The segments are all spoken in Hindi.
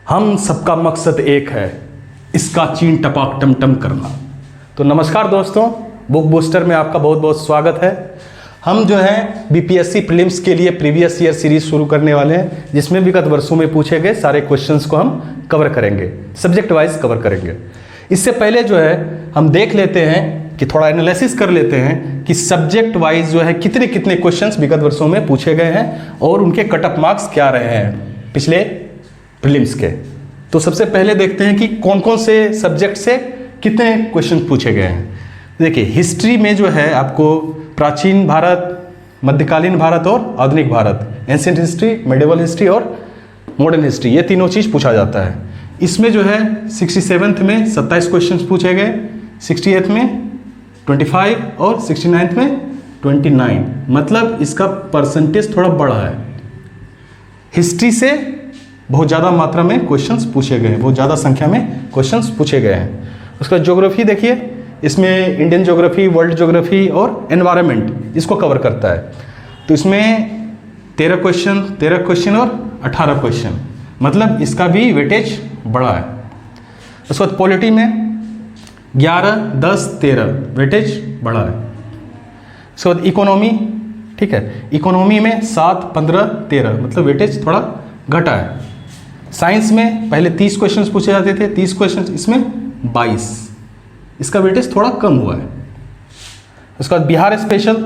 हम सबका मकसद एक है, इसका चीन टपाक टमटम करना। तो नमस्कार दोस्तों, बुक बूस्टर में आपका बहुत बहुत स्वागत है। हम जो है बीपीएससी प्रीलिम्स के लिए प्रीवियस ईयर सीरीज शुरू करने वाले हैं, जिसमें विगत वर्षों में पूछे गए सारे क्वेश्चंस को हम कवर करेंगे, सब्जेक्ट वाइज कवर करेंगे। इससे पहले जो है हम देख लेते हैं कि थोड़ा एनालिसिस कर लेते हैं कि सब्जेक्ट वाइज जो है कितने कितने क्वेश्चंस विगत वर्षों में पूछे गए हैं और उनके कट ऑफ मार्क्स क्या रहे हैं पिछले प्रीलिम्स के। तो सबसे पहले देखते हैं कि कौन कौन से सब्जेक्ट से कितने क्वेश्चन पूछे गए हैं। देखिए, हिस्ट्री में जो है आपको प्राचीन भारत, मध्यकालीन भारत और आधुनिक Bharat, ancient history, medieval history और मॉडर्न हिस्ट्री, ये तीनों चीज़ पूछा जाता है। इसमें जो है 67th में 27 क्वेश्चन पूछे गए, 68th में 25 और 69th में 29, मतलब इसका परसेंटेज थोड़ा बड़ा है। हिस्ट्री से बहुत ज़्यादा मात्रा में क्वेश्चंस पूछे गए हैं, बहुत ज़्यादा संख्या में क्वेश्चंस पूछे गए हैं। उसका ज्योग्राफी देखिए, इसमें इंडियन ज्योग्राफी, वर्ल्ड ज्योग्राफी और एनवायरनमेंट इसको कवर करता है। तो इसमें 13 क्वेश्चन और 18 क्वेश्चन, मतलब इसका भी वेटेज बड़ा है। उसके बाद पॉलिटी में 11, 10, 13 वेटेज बड़ा है। उसके बाद इकोनॉमी, ठीक है, इकोनॉमी में 7, 15, 13, मतलब वेटेज थोड़ा घटा है। साइंस में पहले 30 क्वेश्चंस पूछे जाते थे, 30 क्वेश्चंस, इसमें 22, इसका वेटेज थोड़ा कम हुआ है। उसके बाद बिहार स्पेशल,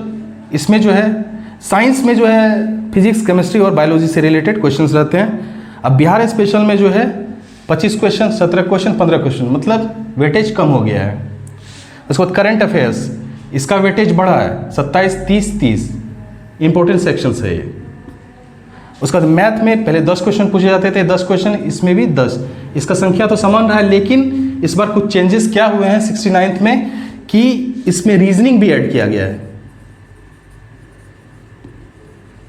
इसमें जो है साइंस में जो है फिजिक्स, केमिस्ट्री और बायोलॉजी से रिलेटेड क्वेश्चंस रहते हैं। अब बिहार स्पेशल में जो है 25 क्वेश्चन, 17 क्वेश्चन, 15 क्वेश्चन, मतलब वेटेज कम हो गया है। उसके बाद करंट अफेयर्स, इसका वेटेज बढ़ा है, 27, 30, 30 इंपॉर्टेंट सेक्शंस है ये। उसके बाद मैथ में पहले 10 क्वेश्चन पूछे जाते थे, 10 क्वेश्चन, इसमें भी 10, इसका संख्या तो समान रहा है, लेकिन इस बार कुछ चेंजेस क्या हुए हैं 69th में कि इसमें रीजनिंग भी ऐड किया गया है।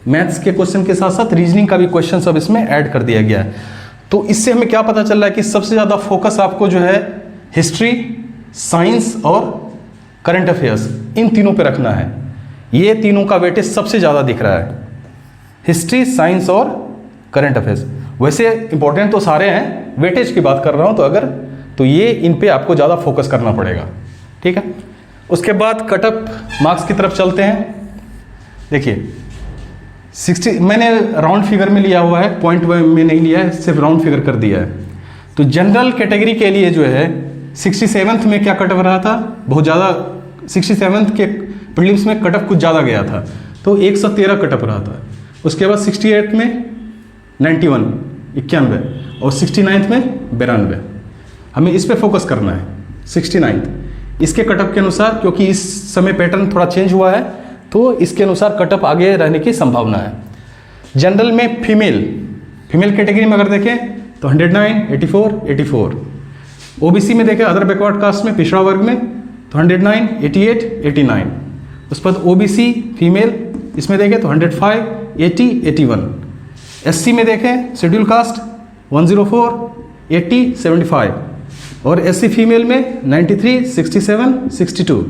मैथ्स के क्वेश्चन के साथ साथ रीजनिंग का भी क्वेश्चन सब इसमें ऐड कर दिया गया है। तो इससे हमें क्या पता चल रहा है कि सबसे ज़्यादा फोकस आपको जो है हिस्ट्री, साइंस और करंट अफेयर्स, इन तीनों पे रखना है। ये तीनों का वेटेज सबसे ज़्यादा दिख रहा है, हिस्ट्री, साइंस और करंट अफेयर्स। वैसे इंपॉर्टेंट तो सारे हैं, वेटेज की बात कर रहा हूँ तो ये इन पे आपको ज़्यादा फोकस करना पड़ेगा, ठीक है। उसके बाद कट ऑफ मार्क्स की तरफ चलते हैं। देखिए 60, मैंने राउंड फिगर में लिया हुआ है, पॉइंट में नहीं लिया है, सिर्फ राउंड फिगर कर दिया है। तो जनरल कैटेगरी के लिए जो है 67th में क्या कट ऑफ रहा था, बहुत ज़्यादा, 67th के प्रीलिम्स में कट ऑफ कुछ ज़्यादा गया था, तो 113 कट ऑफ रहा था। उसके बाद 68 में 91, 91 और 69th में 92। हमें इस पे फोकस करना है, 69th। इसके कट ऑफ के अनुसार, क्योंकि इस समय पैटर्न थोड़ा चेंज हुआ है, तो इसके अनुसार कट ऑफ आगे रहने की संभावना है। जनरल में फीमेल कैटेगरी में अगर देखें तो 109, 84, 84। ओबीसी में देखें, अदर बैकवर्ड कास्ट में, पिछड़ा वर्ग में, तो 109, 88, 89। उसके बाद ओबीसी फीमेल, इसमें देखें तो 105, 80, 81। एससी में देखें, शेड्यूल कास्ट 104, 80, 75। और एससी फीमेल में 93, 67, 62।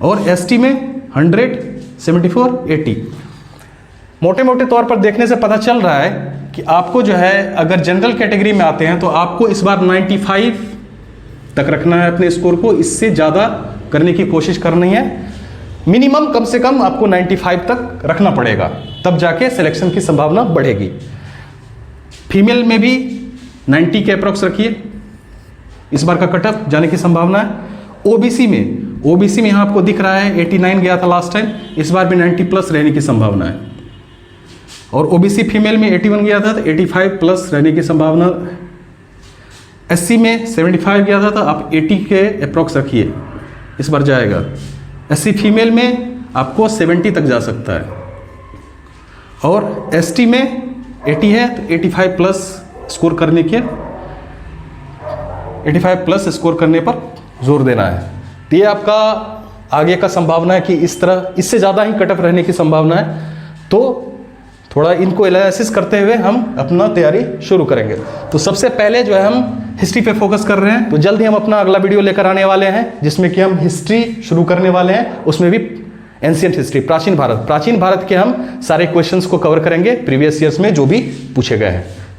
और एसटी में 100, 74, 80। मोटे मोटे तौर पर देखने से पता चल रहा है कि आपको जो है अगर जनरल कैटेगरी में आते हैं तो आपको इस बार 95 तक रखना है अपने स्कोर को, इससे ज़्यादा करने की कोशिश करनी है। मिनिमम कम से कम आपको 95 तक रखना पड़ेगा, तब जाके सिलेक्शन की संभावना बढ़ेगी। फीमेल में भी 90 के अप्रॉक्स रखिए, इस बार का कट ऑफ जाने की संभावना है। ओबीसी में यहाँ आपको दिख रहा है 89 गया था लास्ट टाइम, इस बार भी 90 प्लस रहने की संभावना है। और ओबीसी फीमेल में 81 गया था, तो 85 प्लस रहने की संभावना। एससी में 75 गया था, तो आप 80 के अप्रॉक्स रखिए, इस बार जाएगा। एससी फीमेल में आपको 70 तक जा सकता है। और एसटी में 80 है, तो 85 प्लस स्कोर करने के, 85 प्लस स्कोर करने पर जोर देना है। तो ये आपका आगे का संभावना है कि इस तरह, इससे ज़्यादा ही कट ऑफ रहने की संभावना है। तो थोड़ा इनको एनालिसिस करते हुए हम अपना तैयारी शुरू करेंगे। तो सबसे पहले जो है हम हिस्ट्री पे फोकस कर रहे हैं, तो जल्द ही हम अपना अगला वीडियो लेकर आने वाले हैं जिसमें कि हम हिस्ट्री शुरू करने वाले हैं, उसमें भी एंशिएंट हिस्ट्री, प्राचीन भारत के हम सारे क्वेश्चंस को कवर करेंगे प्रीवियस ईयर्स में जो भी पूछे गए हैं।